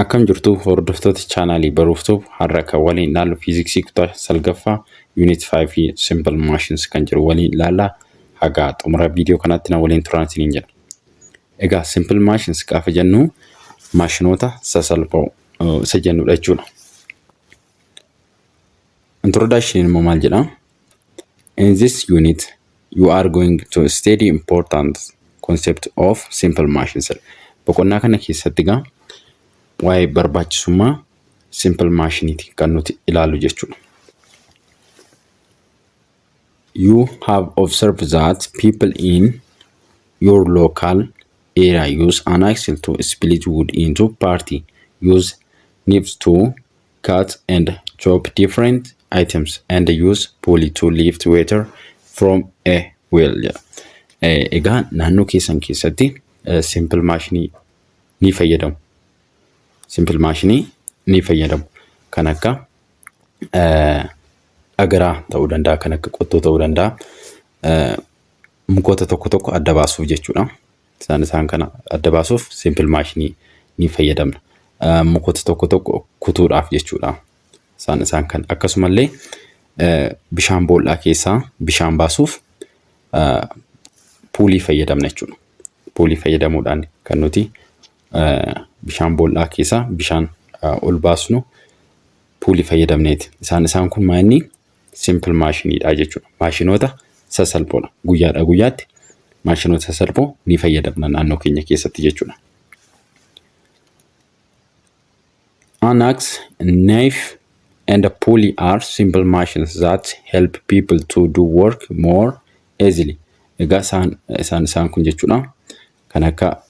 Akkam jirtu hordoftoota chaanaalii baruuftuuf har'a kan waliin ilaallu fiiziksii kutaa salgaffaa Unit 5 fi Simple Machines kan jiru waliin ilaalla. Haga xumura viidiyoo kanaatti na waliin turaan isiniin jedha. Egaa Simple Machines gaafa jennu maashinoota sasalphoo isa jennudha jechuudha. Introduction immoo maal jedha? In this unit you are going to study important concept of simple machines. Boqonnaa kana keessatti egaa waa'ee barbaachisummaa simple machiniiti kan nuti ilaallu jechuudha. You have observed that people in your local area use an axle to split wood into parts, use knives to cut and chop different items, and use pulley to lift water from a well. Egaa naannoo keessan keessatti simple machinii ni fayyadamu. Simple machinii ni fayyadamu. Kan akka agaraa ta'uu danda'a, kan akka qottoo ta'uu danda'a. Mukoota tokko tokko adda baasuuf jechuudha. Isaan kana adda baasuuf simple machinii ni fayyadamna. Mukoota tokko tokko kutuudhaaf jechuudha. Isaan kan akkasumallee bishaan boollaa keessaa bishaan baasuuf puulii fayyadamna jechuudha. Puulii fayyadamuudhaan kan nuti bishaan boollaa keessaa bishaan ol baasnu puulii fayyadamneeti. Isaan kun maanni simple machiniidha jechuudha. Maashinoota sasalphoodha. Guyyaadhaa guyyaatti maashinoota sasalphoo ni fayyadamna naannoo keenya keessatti jechuudha. An axe, knife, and a pulley are simple machines that help people to do work more easily. Egaa isaan kun jechuudha. Kan akka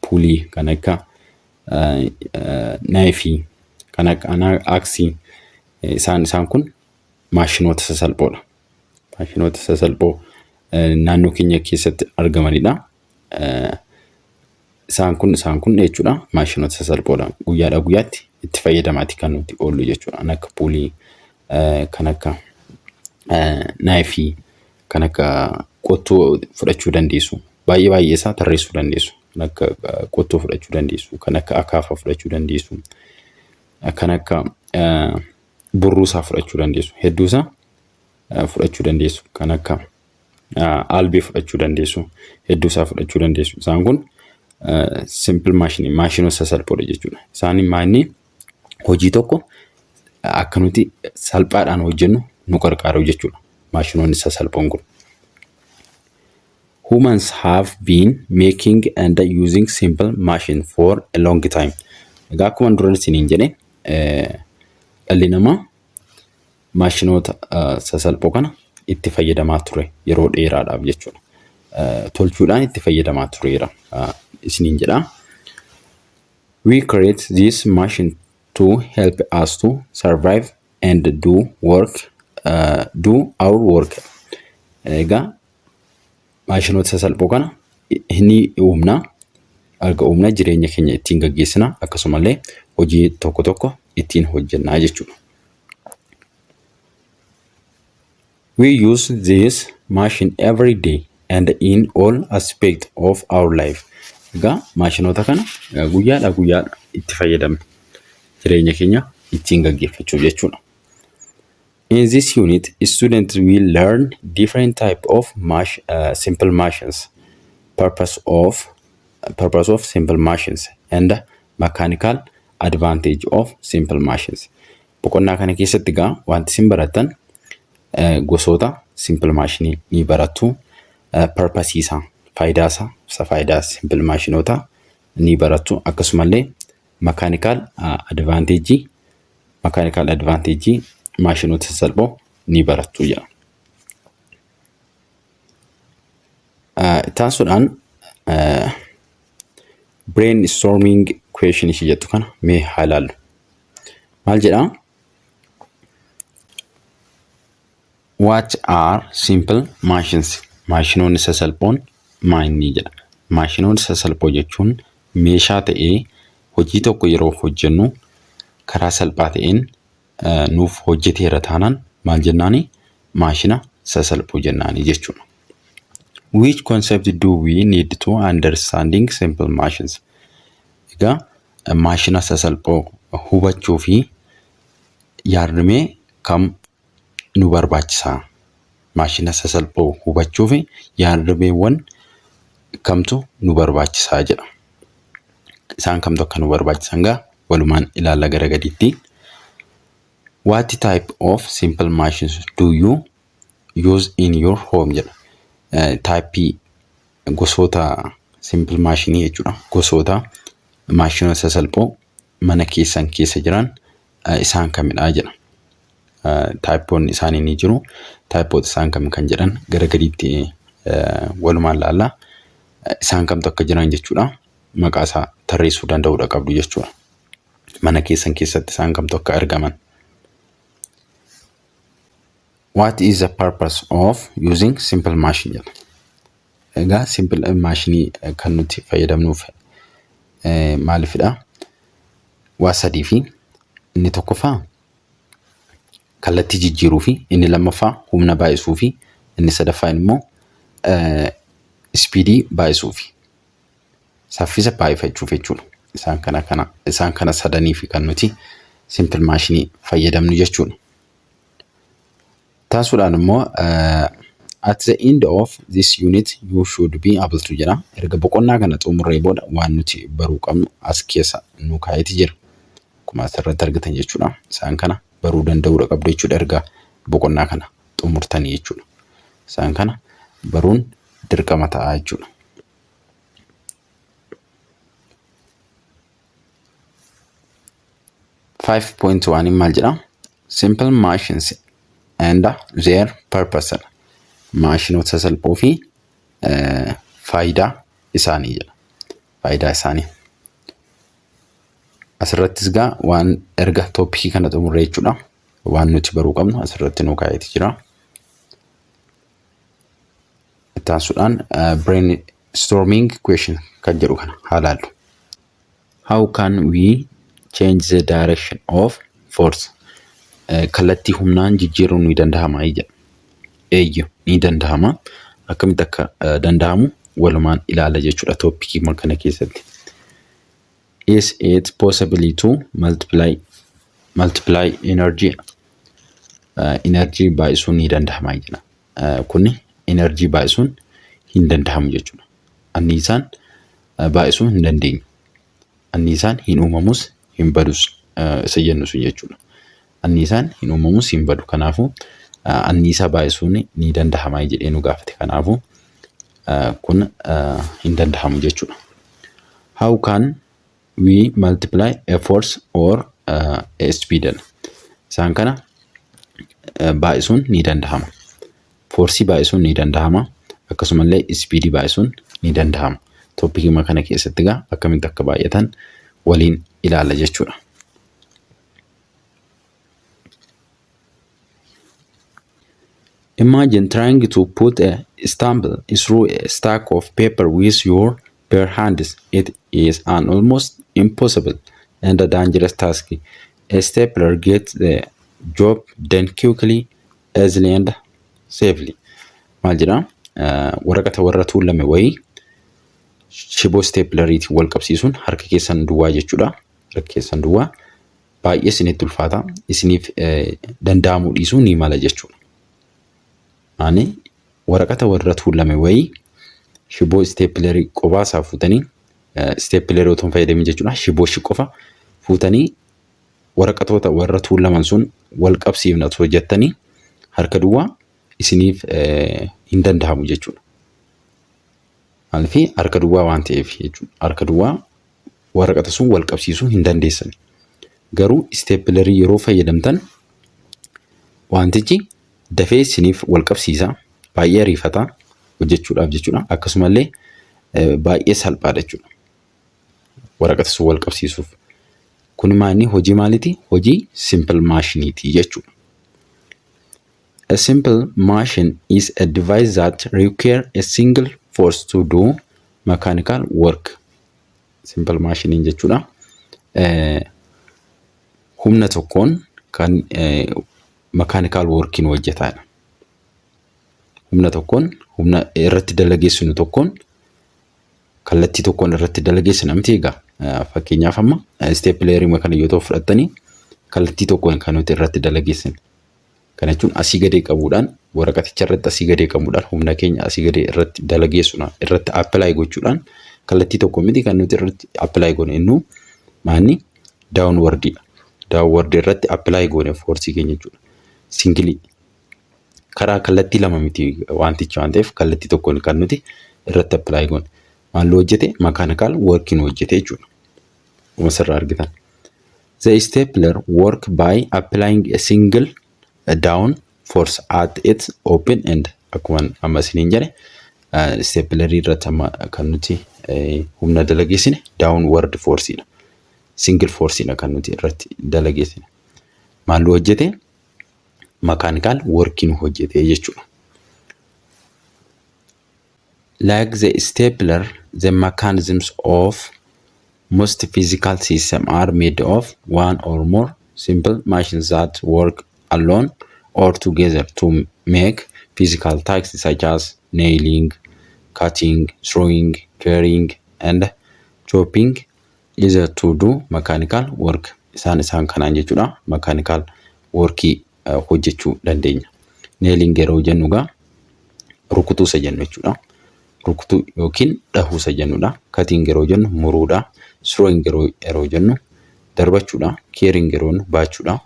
puulii, kan akka knife, kan akka axe, isaan kun maashinoota sasalphoodha. Maashinoota sasalphoo naannoo keenya keessatti argamanidha. Isaan kun jechuudha maashinoota sasalphoodha. Guyyaadhaa guyyaatti itti fayyadamaati kan nuti oollu jechuudha. Kan akka puulii, kan akka knife, kan akka qottoo fudhachuu dandeessu. Baay'ee isaa tarreessuu dandeessu. Kan akka qottoo fudhachuu dandeessu, kan akka akaafaa fudhachuu dandeessu, kan akka burruusaa fudhachuu dandeessu, hedduusaa fudhachuu dandeessu, kan akka albee fudhachuu dandeessu, hedduusaa fudhachuu dandeessu. Isaan kun simple machine, maashinoota sasalphoodha jechuudha. Isaan maanni hojii tokko akka nuti salphaadhaan hojjennu nu gargaaru jechuudha. Maashinoonni sasalphoon kun. Humans have been making and using simple machine for a long time. Egaa akkuma duraan isiniin jedhe dhalli namaa maashinoota sasalphoo kana itti fayyadamaa ture yeroo dheeraadhaaf jechuudha. Tolchuudhaan itti fayyadamaa tureera isiniin jedha. We create this machine to help us to survive and do our work. Egaa maashinoota sasalphoo kana ni uumna jireenya keenya ittiin gaggeessina, akkasumallee hojii tokko tokko ittiin hojjennaa jechuudha. We use this machine every day and in all aspects of our life. Egaa maashinoota kana guyyaadhaa itti fayyadamna jireenya keenya ittiin gaggeeffachuuf jechuudha. In this unit, students will learn different type of simple machines, purpose of simple machines, and mechanical advantage of simple machines. Boqonnaa kana keessatti egaa wanti isin barattan gosoota simple machinii ni barattu. Purpose isaa, faayidaa simple machinoota ni barattu. Akkasumallee mechanical advantage maashinoota sasalphoo ni barattu jedha. Taasisuudhaan brainstorming question ishee jettu kana mee haa ilaallu. Maal jedhaa? What are simple machines? Maashinoonni sasalphoon maanni jedha. Maashinoonni sasalphoo jechuun meeshaa ta'ee hojii tokko yeroo hojjennu karaa salphaa ta'een nuuf hojjeteera taanaan maal jennaani? Maashina sasalphoo jennaani jechuudha. Which concept do we need to understanding simple machines? Egaa maashina sasalphoo hubachuu fi yaadrimee kam nu barbaachisaa? Maashina sasalphoo hubachuu fi yaadrimeewwan kamtu nu barbaachisaa jedha. Isaan kamtu akka nu barbaachisan gaa walumaan ilaalla gara gadiitti. What type of simple machines do you use in your home jedha. Type gosoota simple machine jechuudha. Gosoota maashina sasalphoo mana keessan keessa jiran isaan kamidha jedha. Typeoon isaanii ni jiru. Typeoota isaan kam kan jedhan gara gadiitti walumaan ilaalla. Isaan kamtu akka jiran jechuudha. Maqaa isaa tarreessuu danda'uudha qabdu jechuudha. Mana keessan keessatti isaan kamtu akka argaman. What is the purpose of using simple machine jedha. Egaa simple machine kan nuti fayyadamnuuf maalifidha? Waa sadii fi inni tokkoffaa kallattii jijjiiruu fi inni lammaffaa humna baay'isuu fi inni sadaffaan immoo speedii baay'isuu fi saffisa baay'ifachuuf jechuudha. Isaan kana sadanii fi kan nuti simple machine fayyadamnu jechuudha. Taasisuudhaan immoo at the end of this unit you should be able to jedha. Erga boqonnaa kana xumurree booda waan nuti baruu qabnu as keessa nu kaa'eeti jira. Akkuma asirratti argitan jechuudha. Isaan kana baruu danda'uudha qabdu jechuudha erga boqonnaa kana xumurtanii jechuudha. Isaan kana baruun dirqama ta'a jechuudha. Five point one maal jedha? Simple machines and their purpose. Maashinoota sasalphoo fi faayidaa isaanii jedha. Faayidaa isaanii. Asirrattis gaa waan erga toopikii kana xumurree jechuudha. Waan nuti baruu qabnu asirratti nu kaa'eeti jira. Taasisuudhaan brainstorming question kan jedhu kana haalaallu. How can we change the direction of force? Kallattii humnaan jijjiiruun ni danda'ama jedha. Eeyyuu ni danda'ama. Akkamitti akka danda'amu walumaan ilaalla jechuudha toopikii kana keessatti. Is it possible to multiply energy? Energy baay'isuun ni danda'ama jedha. Kuni energy baay'isuun hin danda'amu jechuudha. Anniisaan baay'isuun hin dandeenyu. Anniisaan hin uumamus hin badus isa jennu sun jechuudha. Anniisaan hin uumamus hin badu. Kanaafuu anniisaa baay'isuun ni danda'ama jedhee nu gaafate. Kanaafuu kun hin danda'amu jechuudha. How can we multiply a force or a speed? Isaan kana baay'isuun ni danda'ama. Forcii baay'isuun ni danda'ama. Akkasumallee speedii baay'isuun ni danda'ama. Toopikii kana keessatti gaa akkamitti akka baay'atan waliin ilaalla jechuudha. Imagine trying to put a stamp through a stack of paper with your bare hands. It is an almost impossible and a dangerous task. A stapler gets the job done quickly, easily and safely. Maal jedha? Waraqata warra tuulame wayii shiboo staplerii wal qabsiisuun harka keessan duwwaa jechuudha. Harka keessan duwwaa baay'ee isinitti ulfaata. Isiniif danda'amuu dhiisuu ni mala jechuudha. Ani waraqata warra tuulame wayii shiboo staplerii qofaa fuutanii staplerii otoo hin fayyadamin jechuudha. Shiboo shi qofa fuutanii waraqatoota warra tuulaman sun wal qabsiifna osoo jettanii harka duwwaa isiniif hin danda'amu jechuudha. Maaliif harka duwwaa waan ta'eef jechuudha. Harka duwwaa waraqata sun wal qabsiisuu hin dandeessan. Garuu staplerii yeroo fayyadamtan wantichi dafee isiniif wal qabsiisa. Baay'ee ariifata hojjechuudhaaf jechuudha. Akkasumallee baay'ee salphaadha jechuudha. Waraqata sun wal qabsiisuuf. Kun maani hojii maaliiti? Hojii simple machineeti jechuudha. A simple machine is a device that requires a single force to do mechanical work. Simple machine jechuudha. Humna tokkoon kan mechanical working hojjetaadha. Humna tokkoon humna irratti dalageessinu tokkoon kallattii tokkoon irratti dalageessina miti egaa. Fakkeenyaaf amma staplerii kana yoo ta'u fudhattanii kallattii tokkoon kan nuti irratti dalageessine. Kana jechuun asii gadee qabuudhaan waraqaticha irratti asii gadee qabuudhaan humna keenya asii gadee irratti dalageessuudhaan irratti apply gochuudhaan kallattii tokko miti kan nuti irratti apply goone innu maanni downwardidha. Downward irratti apply goone force keenya jechuudha. Singly karaa kallattii lama miti wantichi waan ta'eef kallattii tokkoon kan nuti irratti apply goone. Maal hojjete mechanical working hojjete jechuudha. Asirraa argitan. The stapler work by applying a single down force at its open end. Akkuma amma isiniin jedhe staplerii irratti amma kan nuti humna dalageessine downward force dha. Single force dha kan nuti irratti dalageessine. Maal hojjete mechanical working hojjete jechuudha. Like the stapler, the mechanisms of most physical systems are made of one or more simple machines that work alone or together to make physical tasks such as nailing, cutting, throwing, carrying, and chopping easier to do mechanical work. Isaan kanaan jechuudha mechanical work hojjechuu dandeenya. Nailing yeroo jennu gaa rukutuu isa jennu jechuudha. Rukutuu yookiin dhahuu isa jennudha. Cutting yeroo jennu muruudha. Throwing yeroo jennu darbachuudha. Carrying yeroo jennu baachuudha.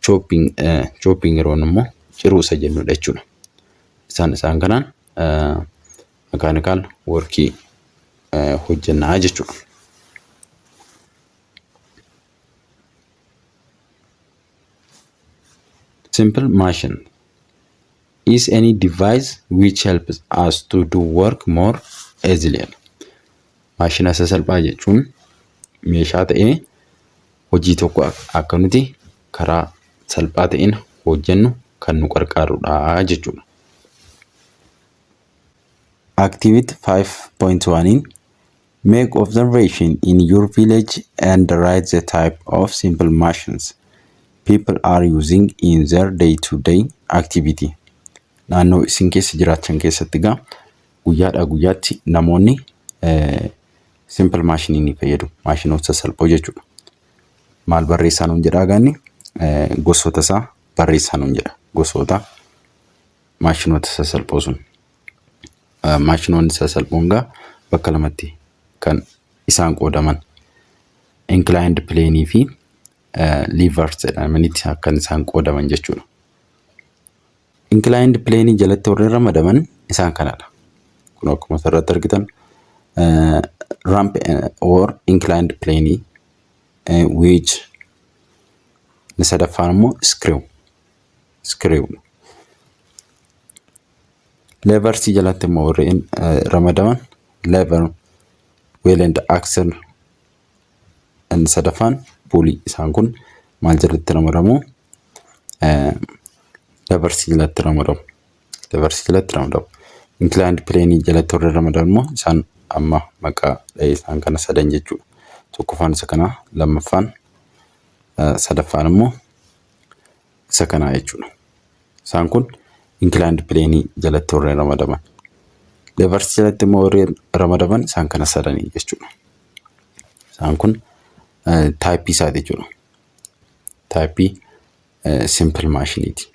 Chopping yeroo immoo ciruu isa jennudha jechuudha. Isaan kanaan mechanical work hojjennaa jechuudha. Simple machine is any device which helps us to do work more easily. Maashina sasalphaa jechuun meeshaa ta'ee hojii tokko akka nuti karaa salphaa ta'een hojjennu kan nu gargaarudha jechuudha. Activity 5.1 make observation in your village and write the type of simple machines people are using in their day-to-day activity. Naannoo isin keessa jiraachan keessatti gaa guyyaadhaa guyyaatti namoonni simple machine ni fayyadu. Maashinoota sasalphoo jechuudha. Maal barreessaa nuun jedhaa gaanni gosoota isaa barreessaa nuun jedha. Gosoota maashinoota sasalphoo sun. Maashinoonni sasalphoon gaa bakka lamatti kan isaan qoodaman. Inclined plane fi levers jedhamanitti kan isaan qoodaman jechuudha. Inclined plane jalatti warreen ramadaman isaan kanadha. Kun akkuma asirratti argitan ramp or inclined plane which ni sadaffaan immoo screw. Levers jalatti immoo warreen ramadaman lever, wheel and axle and sadaffaan pulley. Isaan kun maal jalatti ramadamu levers jalatti ramadamu. Inclined plane jalatti warreen ramadaman immoo isaan amma maqaa isaan kana sadan jechuudha. Tokkoffaan isa kana, lammaffaan sadaffaan immoo isa kana jechuudha. Isaan kun inclined plane jalatti warreen ramadaman. Levers jalatti immoo warreen ramadaman isaan kana sadanii jechuudha. Isaan kun type isaati jechuudha. Type simple machineeti.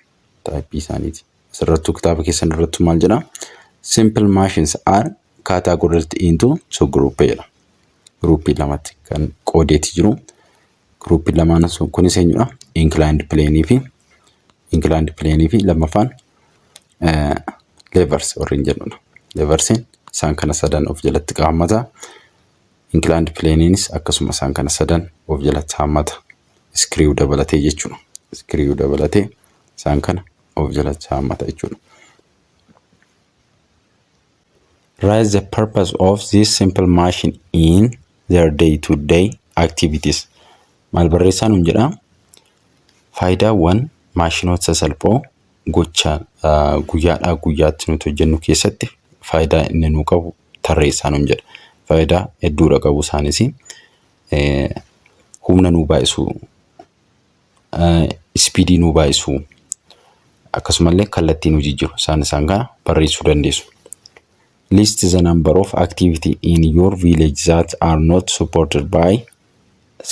Type isaaniiti. Asirrattuu kitaaba keessan irrattu maal jedha? Simple machines are categorized into two groups. Groupii lamatti kan qoodeeti jiru. Groupii lamaan sun kunis eenyudha? Inclined plane fi lammaffaan levers warreen jennudha. Leversiin isaan kana sadan of jalatti qabammata. Inclined planenis akkasuma isaan kana sadan of jalatti hammata. Screw dabalatee jechuudha. Screw dabalatee isaan kana of jalatti hammata jechuudha. Write the purpose of this simple machine in their day-to-day activities. Maal barreessaa nuun jedhaa? Faayidaawwan maashinoota sasalphoo gochaa guyyaadhaa guyyaatti nuti hojjennu keessatti faayidaa inni nuu qabu tarreessaa nuun jedha. Faayidaa hedduudha qabu isaanis humna nuu baay'isuu, speedii nuu baay'isuu, akkasumallee kallattii nuu jijjiiru isaan kana barreessuu dandeessu. List the number of activity in your village that are not supported by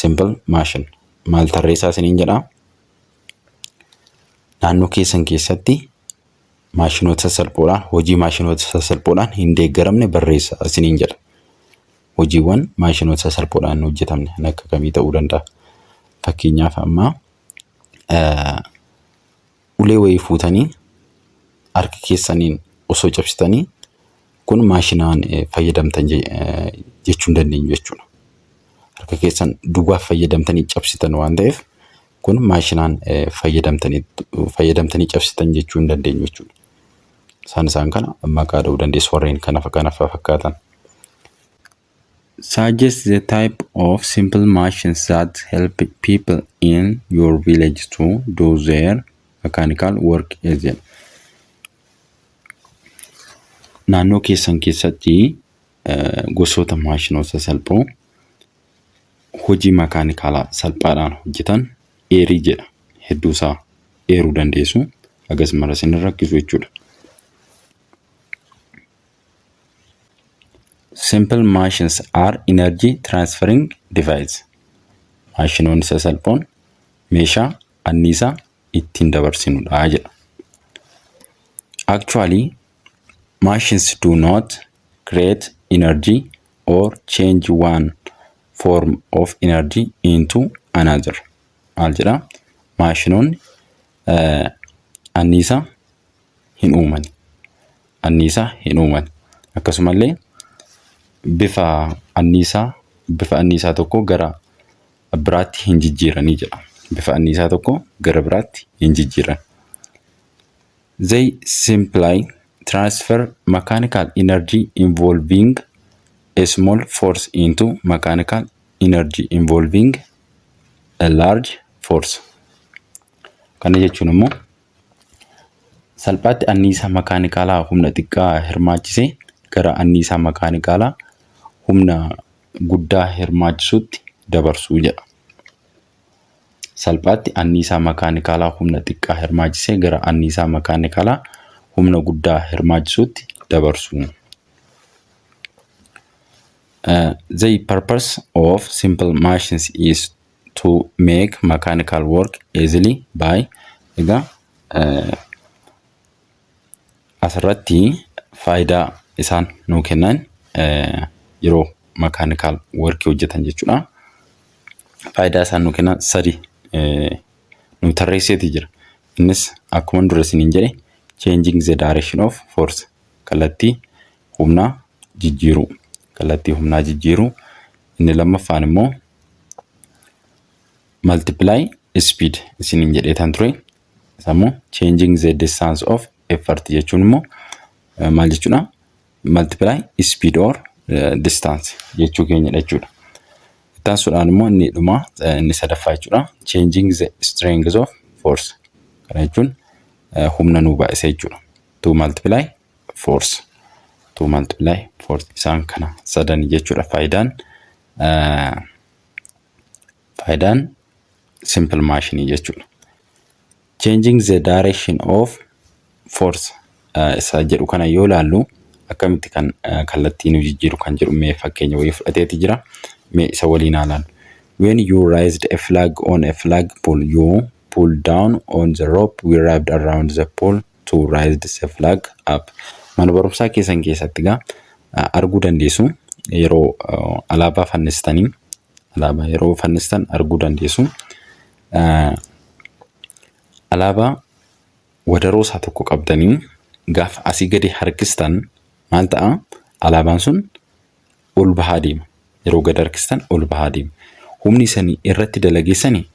simple machine. Maal tarreessaa isiniin jedhaa? Naannoo keessan keessatti maashinoota sassalphoodhaan, hojii maashinoota sassalphoodhaan hin deeggaramne barreessaa isiniin jedha. Hojiiwwan maashinoota sassalphoodhaan hojjetamne akka kamii ta'uu danda'a? Fakkeenyaaf amma ulee wayii fuutanii harka keessaniin osoo cabsitanii kun maashinaan fayyadamtan jechuu hin dandeenyu jechuudha. Harka keessan duwwaaf fayyadamtanii cabsitan waan ta'eef kun maashinaan fayyadamtanii cabsitan jechuu hin dandeenyu jechuudha. Isaan kana maqaa dha'uu dandeessu warreen kana fakkaatan. Suggest the type of simple machines that help people in your village to do their mechanical work easier. Naannoo keessan keessatti gosoota maashinoota sassalphoo hojii makaanikaalaa salphaadhaan hojjetan eerii jedha. Hedduu isaa eeruu dandeessu. Akkasumas isin rakkisu jechuudha. Simple machines are energy transferring device. Maashinoonni sassalphoon meeshaa anniisaa ittiin dabarsinudha jedha. Actually, machines do not create energy or change one form of energy into another. Maal jedha? Maashinoonni anniisaa hin uuman. Akkasumallee bifa anniisaa tokko gara biraatti hin jijjiiranii jedha. Bifa anniisaa tokko gara biraatti hin jijjiiran. They simply transfer mechanical energy involving a small force into mechanical energy involving a large force. Kana jechuun immoo salphaatti anniisaa makaanikaalaa humna xiqqaa hirmaachisee gara anniisaa makaanikaalaa humna guddaa hirmaachisutti dabarsuu jedha. Salphaatti anniisaa makaanikaalaa humna xiqqaa hirmaachisee gara anniisaa makaanikaalaa humna guddaa hirmaachisutti dabarsuu. The purpose of simple machines is to make mechanical work easily by asirratti faayidaa isaan nuu kennan yeroo mechanical work hojjetan jechuudha. Faayidaa isaan nuu kennan sadi nuu tarreesseeti jira. Innis akkuma dura isiniin jedhe changing the direction of force, kallattii humnaa jijjiiruu. Inni lammaffaan immoo multiply speed isiniin jedheetan ture. Isaammoo changing the distance of effort jechuun immoo maal jechuudha? Multiply speed or distance jechuu keenya jechuudha. Ittaansuudhaan immoo inni sadaffaa jechuudha. Changing the strength of force. Kana jechuun humna nuu baay'isa jechuudha. To multiply force. Isaan kana sadan jechuudha. Faayidaan simple machine jechuudha. Changing the direction of force isa jedhu kana yoo ilaallu akkamitti kan kallattii nu jijjiiru kan jedhu mee fakkeenya wayii fudhateeti jira. Mee isa waliin ilaallu. When you raised a flag on a flagpole, you pull down on the rope we wrapped around the pole to raise the flag up. Mana barumsaa keessan keessatti arguu dandeessu yeroo alaabaa fannistan arguu dandeessu. Alaabaa wadaroo isaa tokko qabdanii gaafa asii gadi harkistan maal ta'a? Alaabaan sun ol bahaa deema. Yeroo gadi harkistan ol bahaa deema. Humni isanii irratti dalageessanii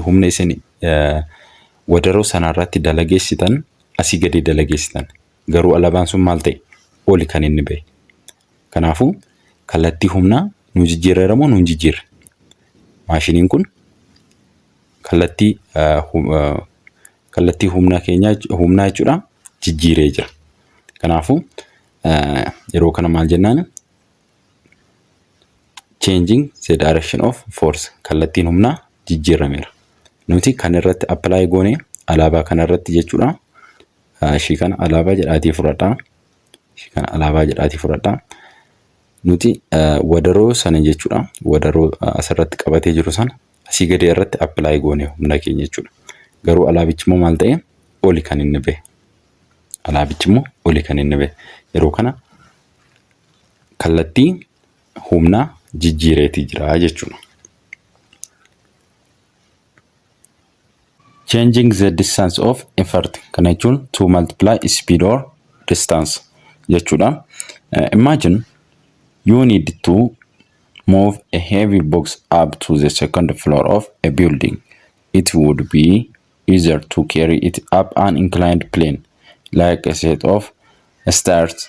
humna isanii wadaroo sana irratti dalageessitan asii gadi dalageessitan. Garuu alaabaan sun maal ta'e? Oli kan inni bahe. Kanaafuu kallattii humnaa nu jijjiirra moo nu jijjiirra? Maashiniin kun kallattii humnaa jechuudha jijjiiree jira. Kanaafuu yeroo kana maal jennaan? Changing the direction of force, kallattiin humnaa jijjiirameera. Nuti kan irratti apply goone alaabaa kana irratti jechuudha. Ishii kana alaabaa jedhaatii fudhadhaa. Kana alaabaa jedhaati fudhadhaa. Nuti wadaroo sana jechuudha. Wadaroo asirratti qabatee jiru sana asii gadi irratti apply goone humna keenya jechuudha. Garuu alaabichi immoo maal ta'e oli kan inni bahe. Alaabichi immoo oli kan inni bahe. Yeroo kana kallattii humna jijjiireetii jira jechuudha. Changing the distance of effort kana jechuun to multiply speed or distance jechuudha. Imagine you need to move a heavy box up to the second floor of a building. It would be easier to carry it up an inclined plane, like a set of stairs,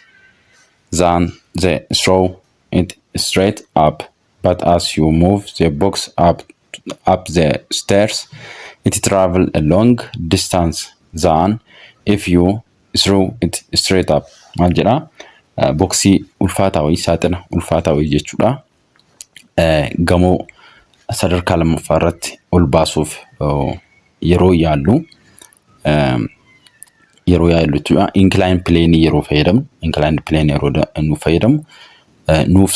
than the throw it straight up. But as you move the box up the stairs, it travels a long distance than if you threw it straight up. Maal jedhaa? Boksii ulfaataa wayii saaxina ulfaataa wayii jechuudha. Gamoo sadarkaa lammaffaa irratti ol baasuuf yeroo yaallu jechuudha. Incline plane yeroo fayyadamu, inclined plane yeroo nuuf fayyadamu nuuf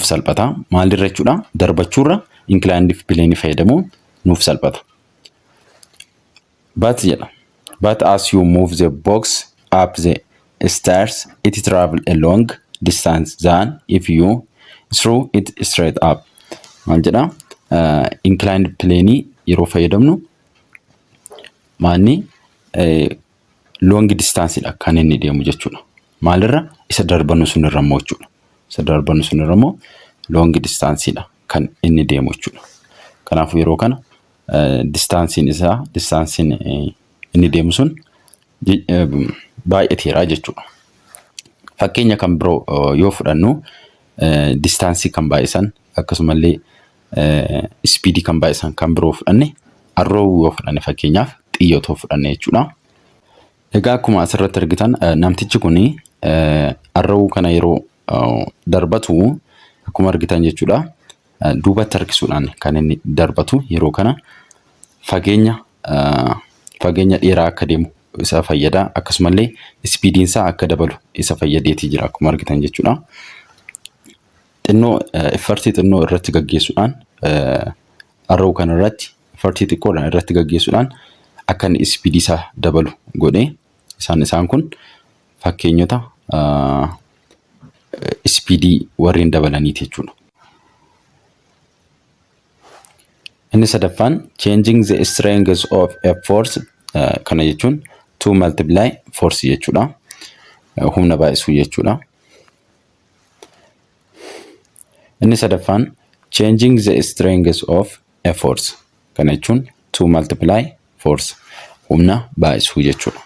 salphata. Maalirra jechuudha? Darbachuurra inclined plane fayyadamuun nuuf salphata. But as you move the box up the stairs, it travel a long distance than if you throw it straight up. Maal jedhaa? Inclined plane yeroo fayyadamnu maanni long distance dha kan inni deemu jechuudha. Maalirra? Isa darbannu sunirra immoo jechuudha. Isa darbannu sunirra immoo long distance dha kan inni deemu jechuudha. Kanaafuu yeroo kana distance inni deemu sun baay'ateera jechuudha. Fakkeenya kan biroo yoo fudhannu distance kan baay'isan akkasumallee speed kan baay'isan kan biroo fudhanne arrow yoo fudhanne fakkeenyaaf xiyyootoo fudhanne jechuudha. Egaa akkuma asirratti argitan namtichi kuni arrow kana yeroo darbatu akkuma argitan jechuudha. Duubatti harkisuudhaan kan inni darbatu yeroo kana fageenya dheeraa akka deemu isa fayyada. Akkasumallee speediin isaa akka dabalu isa fayyadeetii jira akkuma argitan jechuudha. Xinnoo effortii xinnoo irratti gaggeessuudhaan arrow kana irratti effortii xiqqoodhaan irratti gaggeessuudhaan akka inni speedii isaa dabalu godhee isaan kun fakkeenyota speedii warreen dabalaniiti jechuudha. Inni sadaffaan changing the strength of a force kana jechuun to multiply force jechuudha. Humna baay'isuu jechuudha. Inni sadaffaan changing the strength of a force kana jechuun to multiply force humna baay'isuu jechuudha.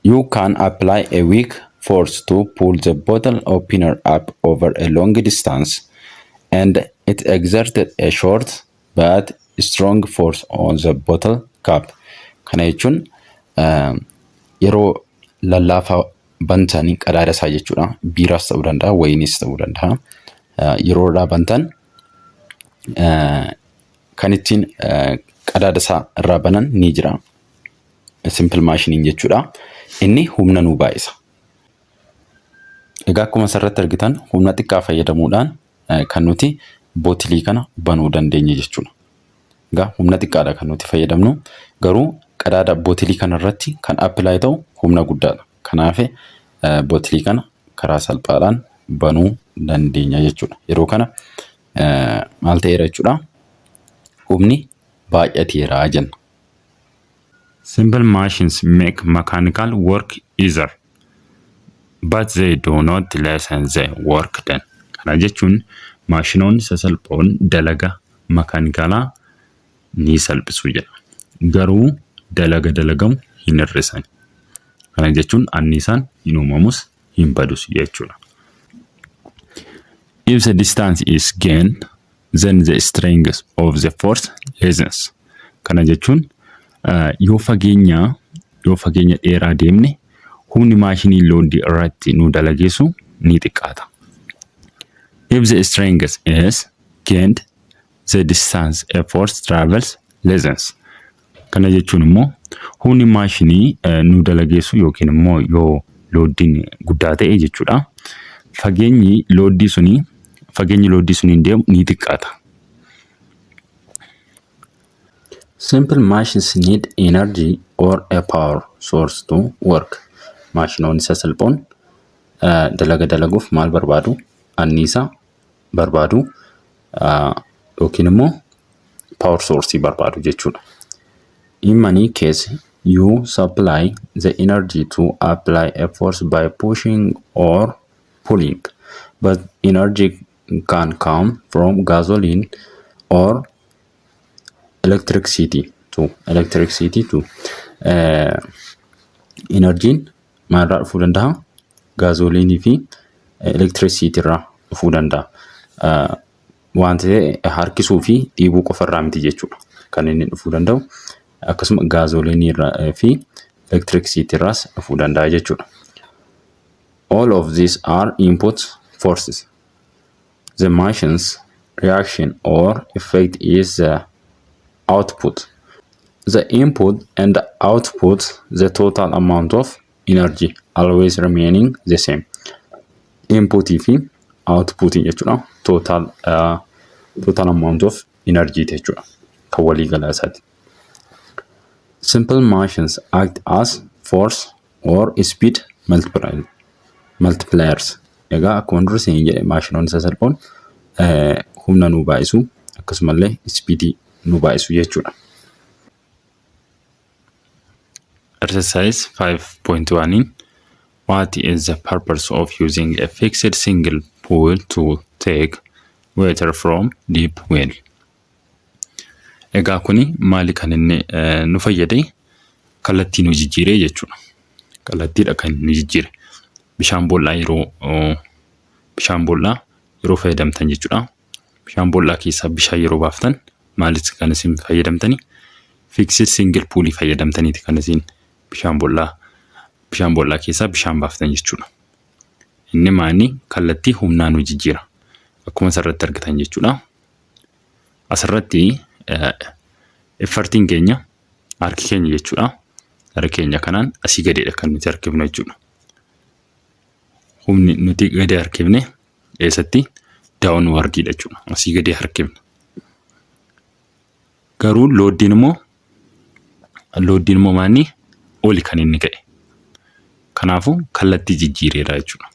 You can apply a weak force to pull the bottle opener up over a long distance, and it exerted a short but strong force on the bottle cap. Kana jechuun yeroo lallaafaa bantanii qadaada isaa jechuudha. Biiraas ta'uu danda'a, wayinis ta'uu danda'a. Yeroo irraa bantan kan ittiin qadaada isaa irraa banan ni jira. Simple maashiniin jechuudha. Inni humna nuu baay'isa. Egaa akkuma asirratti argitan humna xiqqaa fayyadamuudhaan kan nuti bootilii kana banuu dandeenya jechuudha. Egaa humna xiqqaadha kan nuti fayyadamnu. Garuu qadaada bootilii kana irratti kan apply ta'u humna guddaadha. Kanaaf bootilii kana karaa salphaadhaan banuu dandeenya jechuudha. Yeroo kana maal ta'eera jechuudha? Humni baay'ateera jenna. Simple machines make mechanical work easier, but they do not lessen the work done. Kana jechuun maashinoonni sasalphoon dalaga mekaanikaalaa ni salphisu jedha. Garuu dalaga dalagamu hin hir'isan. Kana jechuun anniisaan hin uumamus hin badus jechuudha. If the distance is gained, then the strength of the force lessens. Kana jechuun yoo fageenya dheeraa deemne humni maashinii loondii irratti nu dalageessu ni xiqqaata. If the strength is gained, the distance a force travels lessens. Kana jechuun immoo humni maashinii nu dalageessu yookiin immoo yoo loodiin guddaa ta'e jechuudha. Fageenyi looddii suniin deemu ni xiqqaata. Simple machines need energy or a power source to work. Maashinoonni sasalphoon dalaga dalaguuf maal barbaadu? Anniisaa barbaadu yookiin immoo power source barbaadu jechuudha. In many cases, you supply the energy to apply a force by pushing or pulling, but energy can come from gasoline or electricity too. Energiin maalirraa dhufuu danda'a? Gaazoliinii fi electricity irraa dhufuu danda'a. Wanta harkisuu fi dhiibuu qofarraa miti jechuudha. Kan inni dhufuu danda'u akkasuma gaazoliinii irraa fi electricity irraas dhufuu danda'a jechuudha. All of these are input forces. The machine's reaction or effect is the output. The input and the output, the total amount of energy always remaining the same. Input fi output jechuudha. Total amount of energy jechuudha. Kan walii galaa isaati. Simple machines act as force or speed multipliers. Egaa akkuma dursa hin jedhe maashinoonni sasalphoon humna nu baay'isu akkasumallee speedii nu baay'isu jechuudha. Exercise 5.1 What is the purpose of using a fixed single pool to take water from deep well? Egaa kuni maali kan inni nu fayyade? Kallattii nu jijjiiree jechuudha. Kallattiidha kan nu jijjiire. Bishaan boollaa yeroo fayyadamtan jechuudha. Bishaan boollaa keessaa bishaan yeroo baaftan maaliif kan isin fayyadamtani? Fixed single pool fayyadamtaniiti kan isin bishaan boollaa keessaa bishaan baaftan jechuudha. Inni maani kallattii humnaa nu jijjiira. Akkuma asirratti argitan jechuudha. Asirratti effortiin keenya harki keenya jechuudha. Harki keenya kanaan asii gadeedha kan nuti harkifnu jechuudha. Humni nuti gadi harkifne eessatti daawunwardiidha jechuudha. Asii gadi harkifne. Garuu looddiin immoo maani oli kan inni ka'e. Kanaafuu kallattii jijjiireera jechuudha.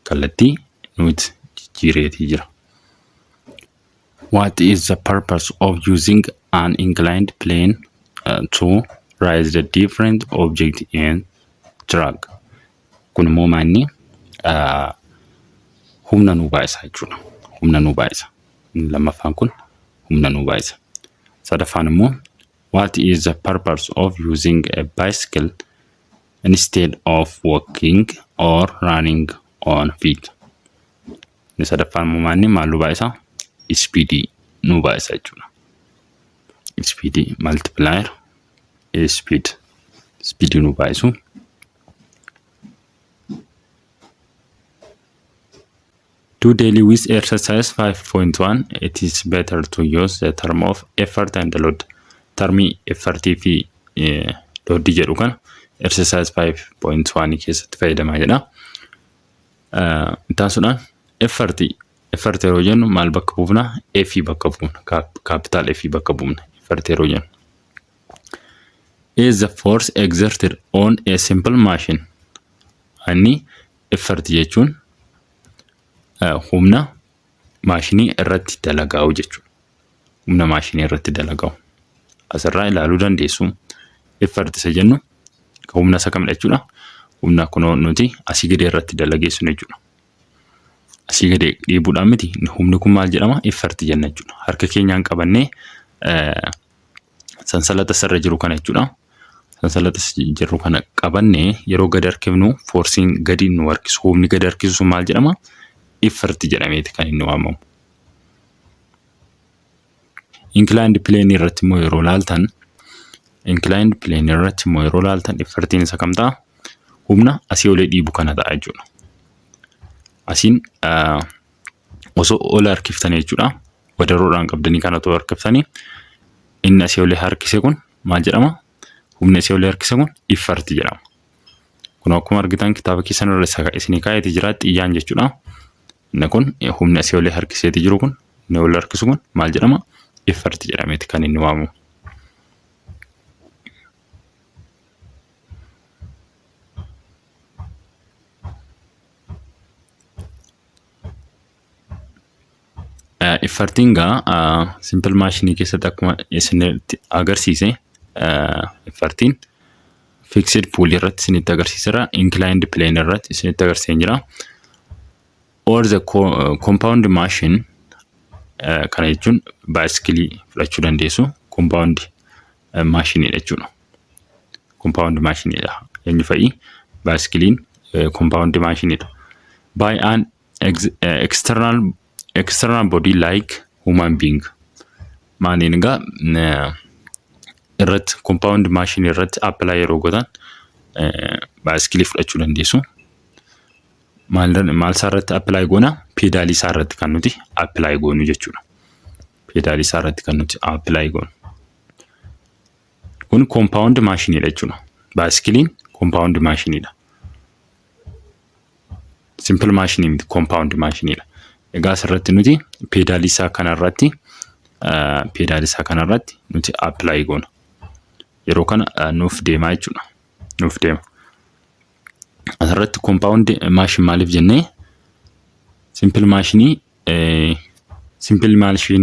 Kallattii nuti jijjiireetii jira. What is the purpose of using an inclined plane to raise the different object and drag? Kun immoo maanni humna nu baay'isa jechuudha. Humna nu baay'isa. Lammaffaan kun humna nu baay'isa. Sadaffaan immoo what is the purpose of using a bicycle instead of walking or running on feet? Ni sadaffaan immoo maanni maal nu baay'isa? Speedii nu baay'isa jechuudha. Speedii multiplier speedii nu baay'isu. To deal with exercise 5.1, it is better to use the term of effort and load. Termii effortii fi loodii jedhu kana exercise 5.1 keessatti fayyadamaa jedha. Taasudhaan effort yeroo jennu maal bakka buufna? F bakka buufna. Capital F bakka buufna. Effort yeroo jennu. Is the force exerted on a simple machine? Ani effort jechuun humna maashinii irratti dalagaa'u jechuudha. Humna maashinii irratti dalagaa'u. Asirraa ilaaluu dandeessu. Effort isa jennu humna isa kamidha jechuudha. Humna kunoo nuti asii gadi irratti dalageessinu jechuudha. Asii gadi dhiibuudhaan miti humni kun maal jedhama? Effort jenna jechuudha. Harka keenyaan qabannee sansalata irra jiru kana jechuudha. Sansalata jiru kana qabannee yeroo gadi harkifnu forsiin gadi nu harkisu. Humni gadi harkisu maal jedhama? Effort jedhameeti kan inni waamamu. Inclined plane irratti immoo yeroo laaltan effortiin isa kam ta'a? Humna asii olee dhiibu kana ta'a jechuudha. Asiin osoo ol harkiftanii jechuudha. Wadaroodhaan qabdanii kana osoo harkiftanii inni asii olee harkise kun maal jedhama? Humna asii olii harkise kun effort jedhama. Kun akkuma argitan kitaaba keessan irra isinii kaa'eeti jira xiyyaan jechuudha. Inni kun humna asii olii harkiseeti jiru kun inni olii harkisu kun maal jedhama? Effort jedhameeti kan inni waamu. Effortiin gaa simple maashinii keessatti akkuma isinitti agarsiise effortiin fixed pool irratti isinitti agarsiiseera, inclined plane irratti isinitti agarsiisee jira. Or the compound machine kana jechuun baayiskilii fudhachuu dandeessu compound maashinii jechuudha. Compound maashiniidha. Eenyu fa'i baayiskiliin compound maashiniidha. By an external body like human being. Maaliin egaa irratti compound machine irratti apply yeroo godhan baayiskilii fudhachuu dandeessu. Maal isaa irratti apply goona? Pedaalii isaa irratti kan nuti apply goonu jechuudha. Pedaalii isaa irratti kan nuti apply goonu. Kun compound machine jechuudha. Baayiskiliin compound maashiniidha. Simple machine miti compound maashiniidha. Egaa asirratti nuti pedaalii isaa kanarratti nuti apply goona. Yeroo kana nuuf deemaa jechuudha. Nuuf deema. Asirratti compound machine maaliif jennee simple machine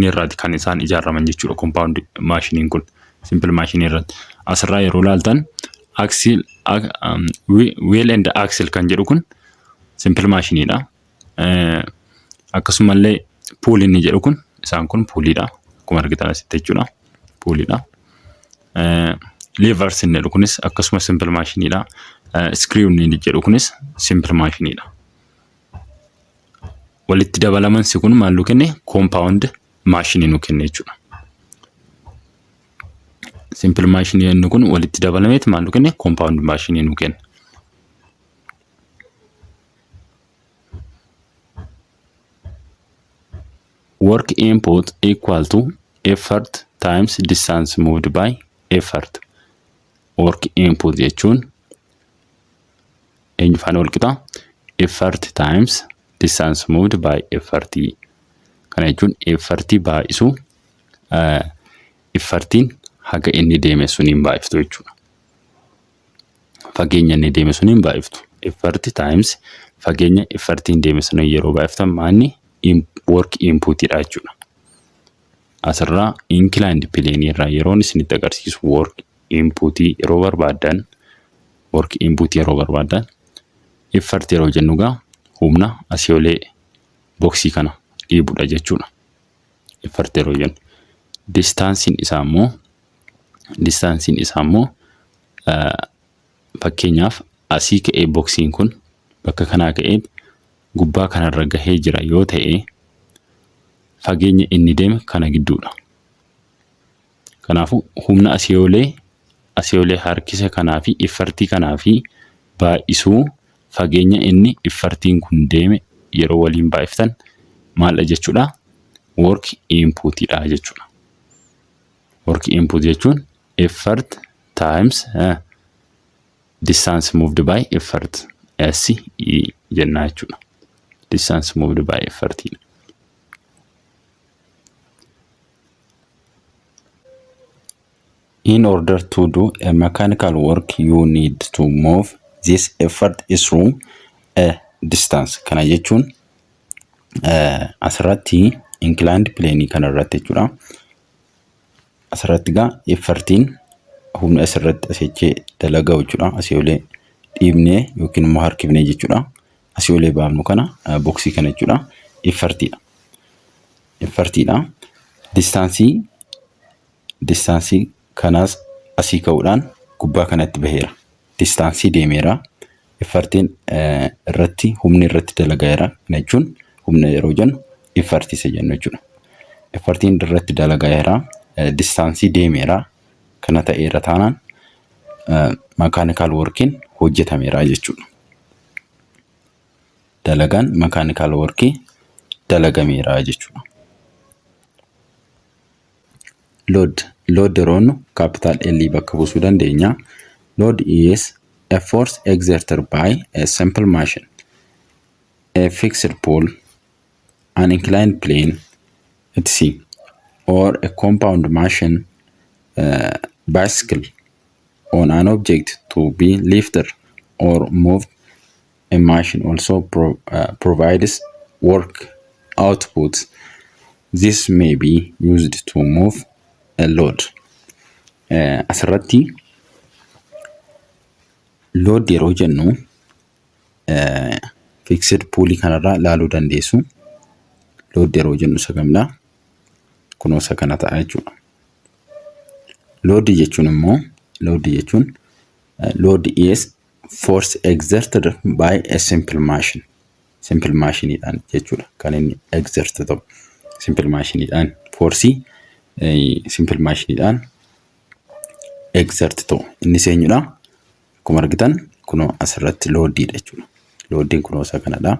irratti kan isaan ijaaraman jechuudha. Compound machine kun simple machine irratti asirraa yeroo ilaaltan axle wheel and axle kan jedhu kun simple machineedha. Akkasumallee pool inni jedhu kun isaan kun pooliidha. Akkuma argitan asitti jechuudha. Pooliidha. Levers inni jedhu kunis akkasuma simple machineedha. Screw inni jedhu kunis simple machineedha. Walitti dabalaman si kun maal nu kenne? Compound machine nu kenne jechuudha. Simple machine inni kun walitti dabalameet maal nu kenne? Compound machine nu kenne. Work input equal to effort times distance moved by effort. Work input jechuun eenyu faana wal qixa? Effort times distance moved by effort. Kana jechuun effort baay'isu effortiin haga inni deeme suniin baay'iftu jechuudha. Fageenya inni deeme suniin baay'iftu. Effort times fageenya effortiin deeme suniin yeroo baay'iftan maanni work input dha jechuudha. Asirraa inclined plane irraa yeroon isinitti agarsiisu work input yeroo barbaadan effort yeroo jennu gaa humna asii olee boksii kana dhiibudha jechuudha. Effort yeroo jennu distancein isaa immoo fakkeenyaaf asii ka'ee boksiin kun bakka kanaa ka'ee gubbaa kanarra gahee jira yoo ta'e fageenya inni deeme kana gidduudha. Kanaafuu humna asii olee harkisa kanaa fi effortii kanaa fi baay'isuu fageenya inni effortiin kun deeme yeroo waliin baay'iftan maal jechuudha? Work input dha jechuudha. Work input jechuun effort times distance moved by effort S jennaa jechuudha. Distance moved by effort. In order to do a mechanical work, you need to move this effort through a distance. Kana jechuun asirratti inclined plane kanarratti jechuudha. Asirratti gaa effortiin humna asirratti asechee dalagaa jechuudha. Asii olee dhiibnee yookiin immoo harkifnee jechuudha. Asii olee baafnu kana boksii kana jechuudha. Effortiidha. Distaansii kanaas asii ka'uudhaan gubbaa kanatti baheera. Distaansii deemeera. Effortiin irratti humni irratti dalagaera jechuun humna yeroo jennu effortiisa jennu jechuudha. Effortiin irratti dalagaera. Distaansii deemeera. Kana ta'eera taanaan mechanical workiin hojjetameera jechuudha. Dalagaan mechanical workii dalagameera jechuudha. Load load yeroo jennu capital L bakka buusuu dandeenya. Load is a force exerted by a simple machine, a fixed pole, an inclined plane, etc., or a compound machine, bicycle, on an object to be lifted or moved. A machine also provides work output. This may be used to move a load. Asirratti load yeroo jennu fixed pulley kanarraa ilaaluu dandeessu. Load yeroo jennu sagamna kunuunsa kana ta'a jechuudha. Load jechuun immoo load is force exerted by a simple machine. Simple machine dhaan jechuudha kan inni exert ta'u. Simple machine dhaan force simple machine dhaan exert ta'u. Inni seenyudha. Akkuma argitan kunoo asirratti load jechuudha. Loadin kunuunsa kanadha.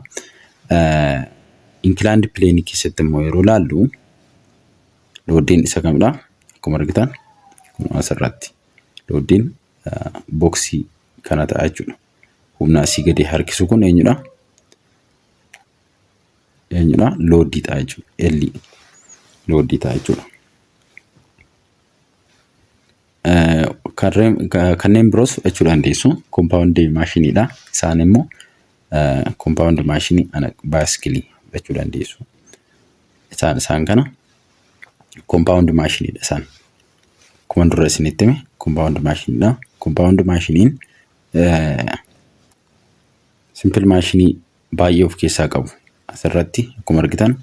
Inclined plane keessatti immoo yeroo ilaallu loadin isa kamidha? Akkuma argitan kunoo asirratti loadin boxii kana ta'a jechuudha. Humna asii gadi harkisu kun eenyudha? Loadii ta'a jechuudha. L loadii ta'a jechuudha. Kanneen biroos fudhachuu dandeessu. Compound maashiniidha. Isaan immoo compound maashinii baaskilii fudhachuu dandeessu. Isaan kana compound maashiniidha isaan. Akkuma dura isinitti hime compound maashiniidha. Compound maashiniin simple maashinii baay'ee of keessaa qabu. Asirratti akkuma argitan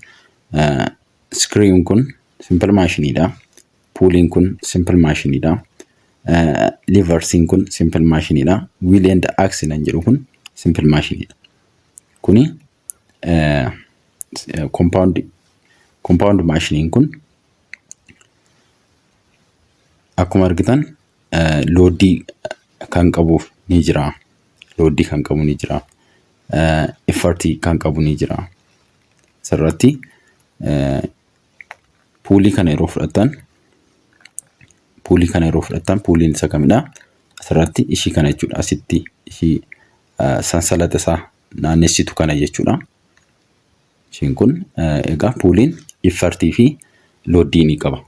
screen kun simple maashiniidha. Pulling kun simple maashiniidha. Leversing kun simple maashiniidha. Wheel and axle kan jedhu kun simple maashiniidha. Kuni compound maashiniin kun akkuma argitan loadii kan qabu ni jira. Loadii kan qabu ni jira. Effortii kan qabu ni jira. Asirratti puulii kana yeroo fudhatan puuliin isa kamidha? Asirratti ishii kana jechuudha. Asitti ishii sansalata isaa naannessitu kana jechuudha. Ishiin kun egaa puuliin effortii fi loadii ni qaba.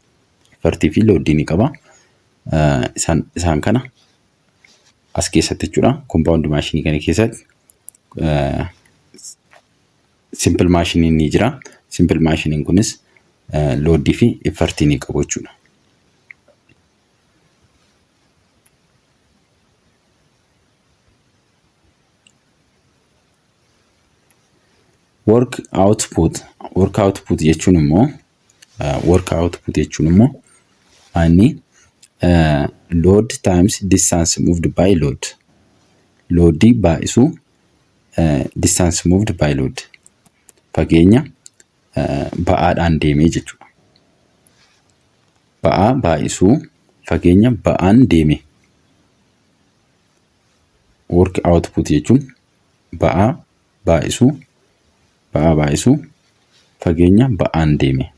Effortii fi loadii ni qaba. Isaan kana as keessatti jechuudha. Compound maashinii kana keessatti simple maashiniin ni jira. Simple maashiniin kunis loadii fi effortii ni qabu jechuudha. Work output jechuun immoo ani load times distance moved by load. Loadii baay'isu distance moved by load. Fageenya ba'aadhaan deemee jechuudha. Ba'aa baay'isu fageenya ba'aan deeme. Work output jechuun ba'aa baay'isu fageenya ba'aan deeme.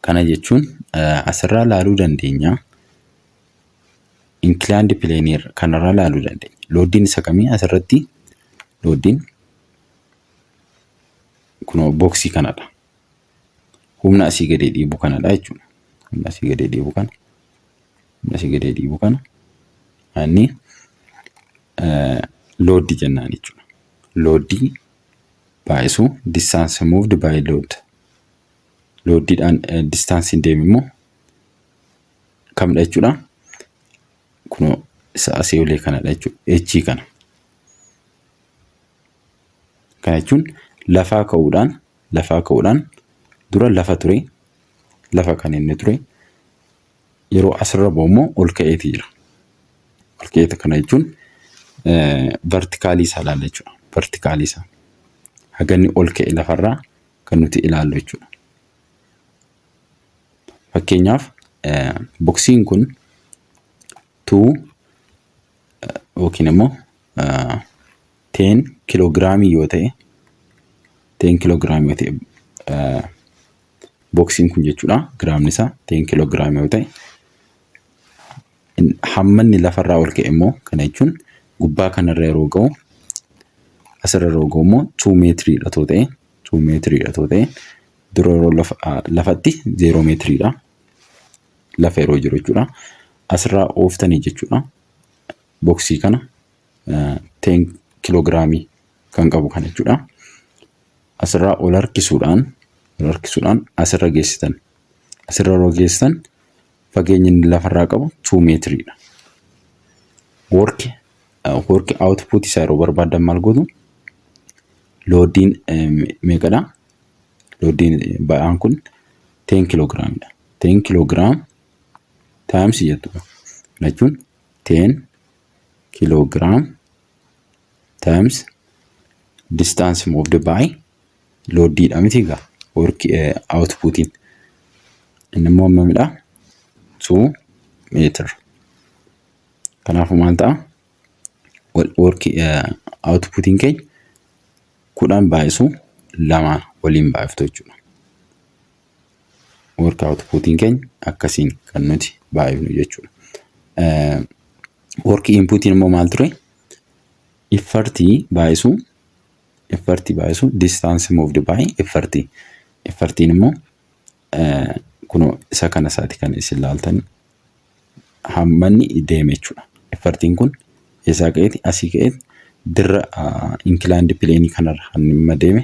Kana jechuun asirraa ilaaluu dandeenya. Inclined plane kanarraa ilaaluu dandeenya. Loadiin isa kamii asirratti? Loadiin kunoo boxii kanadha. Humna asii gadee dhiibu kanadha jechuudha. Humna asii gadee dhiibu kana. Inni loadii jennaan jechuudha. Loadii baay'isu distance moved by load. Loadiidhaan distance deemu immoo kamidha jechuudha? Kunoo isa asii olee kanadha jechuudha. H kana. Kana jechuun lafaa ka'uudhaan dura lafa ture. Lafa kan inni ture. Yeroo asirra bu'u immoo ol ka'eeti jira. Ol ka'eeti kana jechuun vertikaalii isaa ilaalla jechuudha. Vertikaalii isaa. Haganni ol ka'e lafarraa kan nuti ilaallu jechuudha. Fakkeenyaaf boksiin kun 2 yookiin immoo 10 kiloogiraamii yoo ta'e boksiin kun jechuudha giraamni isaa 10 kiloogiraamii yoo ta'e hammanni lafarraa ol ka'e immoo kana jechuun gubbaa kanarra yeroo ga'u asirra yeroo ga'u immoo 2 meetiriidha too ta'e 2 meetiriidha too ta'e dura yeroo lafatti 0 meetiriidha lafa yeroo jiru jechuudha asirraa ooftanii jechuudha boksii kana 10 kiloogiraamii kan qabu kana jechuudha asirraa ol harkisuudhaan asirra geessitan asirra yeroo geessitan fageenyi inni lafarraa qabu 2 meetiriidha work output isaa yeroo barbaadan maal gootu loodiin meeqadha loodiin ba'aan kun 10 kiloogiraamidha 10 kiloogiraam times jechuudha jechuun 10 kiloogiraam times distance moved by loodiidha miti egaa work outputiin inni immoo hammamidha 2 meetir kanaafuu maal ta'a work outputiin keenya 10/2 waliin baay'iftu jechuudha work outputiin keenya akkasiin kan nuti baay'ifnu jechuudha work inputiin immoo maal ture effortii baay'isu distance moved by effortiin immoo kuno isa kana isaati kan isin ilaaltan hammanni deeme jechuudha effortiin kun eessaa ka'eeti asii ka'eeti dirra inclined plane kanarra hamma deeme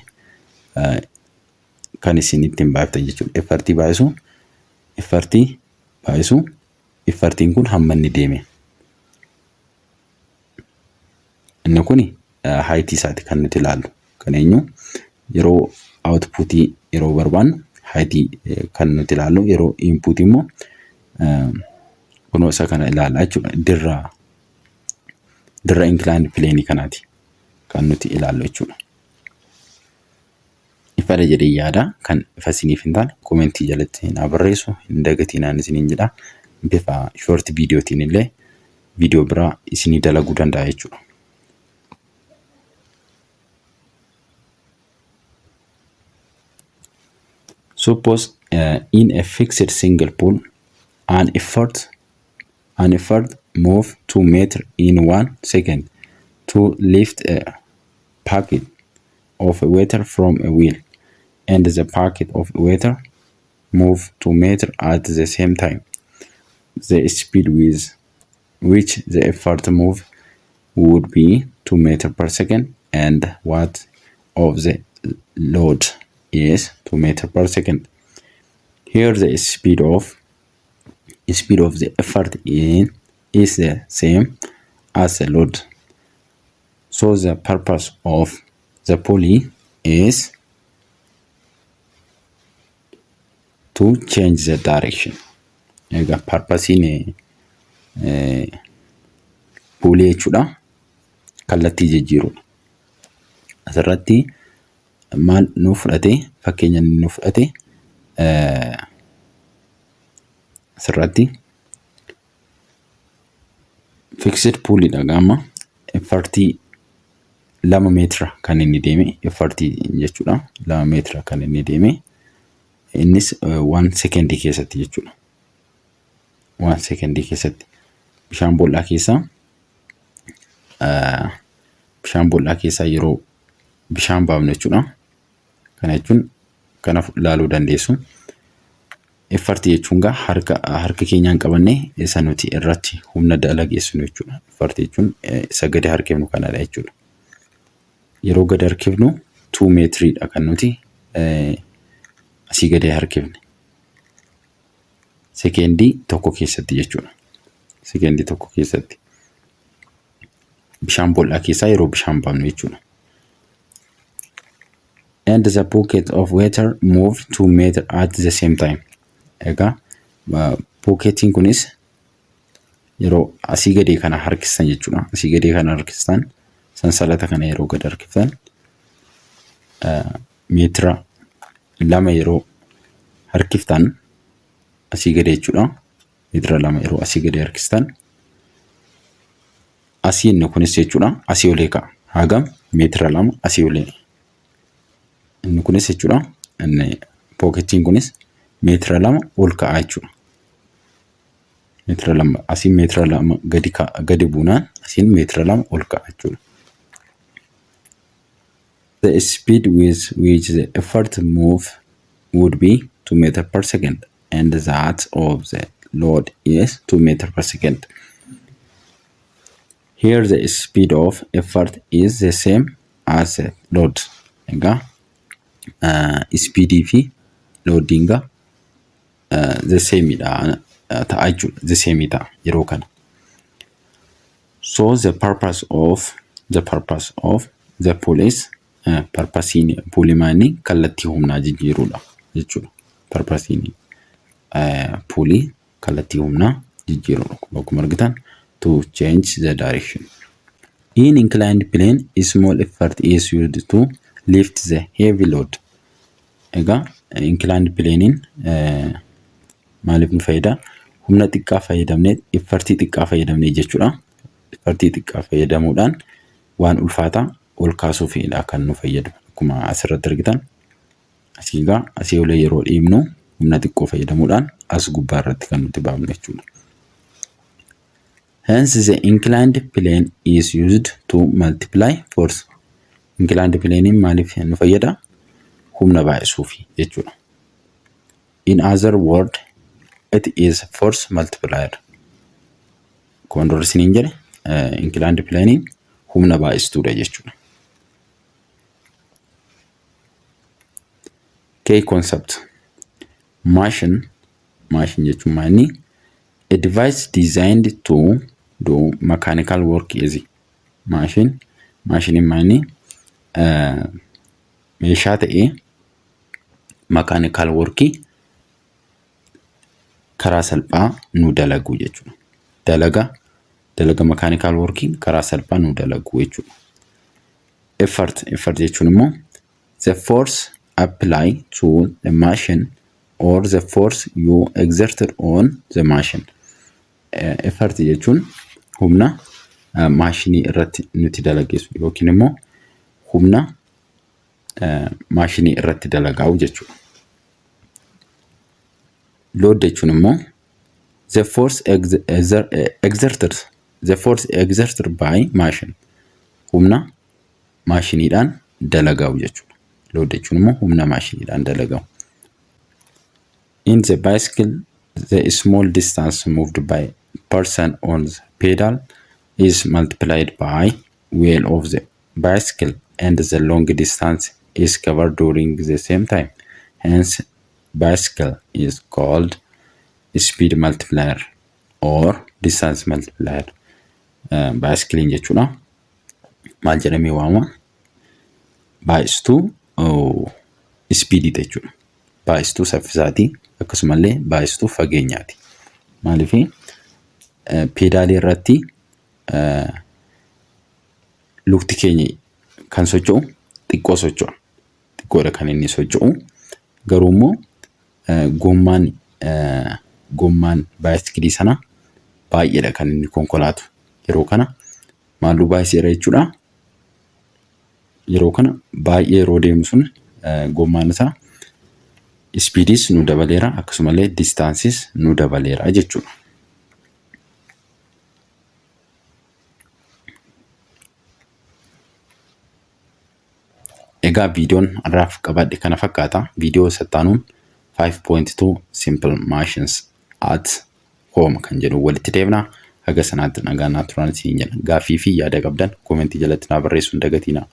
kan isin ittiin baay'iftan jechuudha effortiin kun hammanni deeme inni kuni height isaati kan nuti ilaallu kan eenyu yeroo outputii yeroo barbaannu height kan nuti ilaallu yeroo input immoo kuno isa kana ilaalla jechuudha dirra inclined plane kanaati kan nuti ilaallu jechuudha ifadha jedhee yaada kan ifa isiniif hin taane komentii jalatti naa barreessu hin dagatinaan isiniin jedha bifa short videotiin illee video biraa isinii dalaguu danda'a jechuudha suppose in a fixed single pool an effort move 2 meters in 1 second to lift a packet of water from a wheel and the packet of water move 2 meters at the same time the speed with which the effort move would be 2 meters per second and what of the load is 2 meters per second. Here the speed of the effort is the same as the load. So the purpose of the pulley is to change the direction. Ega purpose in pulley jechuudha kallattii jijjiiruudha. Asirratti maal nu fudhate fakkeenya nu fudhate asirratti fixed pulley dha gamma effortii 2 meetira kan inni deeme effortii jechuudha 2 meetira kan inni deeme innis 1 second keessatti jechuudha 1 second keessatti bishaan bollaa keessaa yeroo bishaan baafnu jechuudha kana jechuun kana ilaaluu dandeessu effortii jechuun harka keenyaan qabanne isa nuti irratti humna dalageessinu jechuudha effortii jechuun isa gadi harkifnu kanadha jechuudha yeroo gadi harkifnu 2 meetiriidha kan nuti asii gadi harkifne sekendii tokko keessatti jechuudha sekendii tokko keessatti bishaan bollaa keessaa yeroo bishaan baafnu jechuudha and the bucket of water move 2 meters at the same time. Ega bucketiin kunis yeroo asii gadee kana harkistan jechuudha. Asii gadee kana harkistan sansalata kana yeroo gad harkiftan meetira 2 yeroo harkiftan asii gadee jechuudha. Meetira 2 yeroo asii gadee harkistan asii inni kunis jechuudha. Asii olee ka'a. Hagam meetira 2 asii olee inni kunis jechuudha inni pocketiin kunis meetira 2 ol ka'a jechuudha. Meetira 2 asiin meetira 2 gadi buunaan asiin meetira 2 ol ka'a jechuudha. The speed with which the effort move would be 2 meter per second and that of the load is 2 meter per second. Here the speed of effort is the same as the load. Egaa speed fi loadinga the same ta'a jechuudha. The same ta'a yeroo kana. So the purpose of the police purpose pulimaanii kallattii humnaa jijjiiruudha jechuudha. Purpose pulii kallattii humnaa jijjiiruudha. Akkuma argitan to change the direction. In inclined plane, a small effort is used to lift the heavy load. Egaa inclined plane maaliif nu fayyada? Humna xiqqaa fayyadamnee effortii xiqqaa fayyadamnee jechuudha. Effortii xiqqaa fayyadamuudhaan waan ulfaataa ol kaasuufidha kan nu fayyadu. Akkuma asirratti argitan asii egaa asii olee yeroo dhiibnu humna xiqqoo fayyadamuudhaan as gubbaa irratti kan nuti baafnu jechuudha. Hence the inclined plane is used to multiply force. Inclined plane maaliif nu fayyada? Humna baay'isuufi jechuudha. In other words, it is force multiplier. Kun isiniin jedhe inclined plane humna baay'istuudha jechuudha. Key concept. Machine jechuun maali? A device designed to do mechanical work easy. Machine maali? Meeshaa ta'ee mechanical work karaa salphaa nu dalagu jechuudha. Dalaga mechanical work karaa salphaa nu dalagu jechuudha. Effort jechuun immoo the force applied to the machine or the force you exerted on the machine. Effort jechuun humna maashinii irratti nuti dalageessu yookiin immoo humna maashinii irratti dalagaa'u jechuudha. Load jechuun immoo the force exerted by machine. Humna maashiniidhaan dalagaa'u jechuudha. Load jechuun immoo humna maashiniidhaan dalagaa'u. In the bicycle, the small distance moved by person on the pedal is multiplied by wheel of the bicycle and the long distance is covered during the same time. Hence, bicycle is called speed multiplier or distance multiplier. Bicycle jechuudha. Maal jedhamee waamama? Baay'istuu speed jechuudha. Baay'istuu saffisaati akkasumallee baay'istuu fageenyaati. Maaliif pedaalii irratti lukti keenya kan socho'u xiqqoo socho'a. Xiqqoodha kan inni socho'u. Garuu immoo gommaan baayisikilii sana baay'eedha kan inni konkolaatu. Yeroo kana maaltu baay'iseera jechuudha. Yeroo kana baay'ee yeroo deemu sun gommaan isaa speedis nu dabaleera akkasumallee distances nu dabaleera jechuudha. Egaa viidiyoon har'aaf qabadhe kana fakkaata. Viidiyoo sattaanuun 5.2 simple machines at home kan jedhu walitti deebina. Haga sanaatti nagaan turan isin jedha. Gaaffii fi yaada qabdan koomentii jalatti naa barreessuun dagatinaa.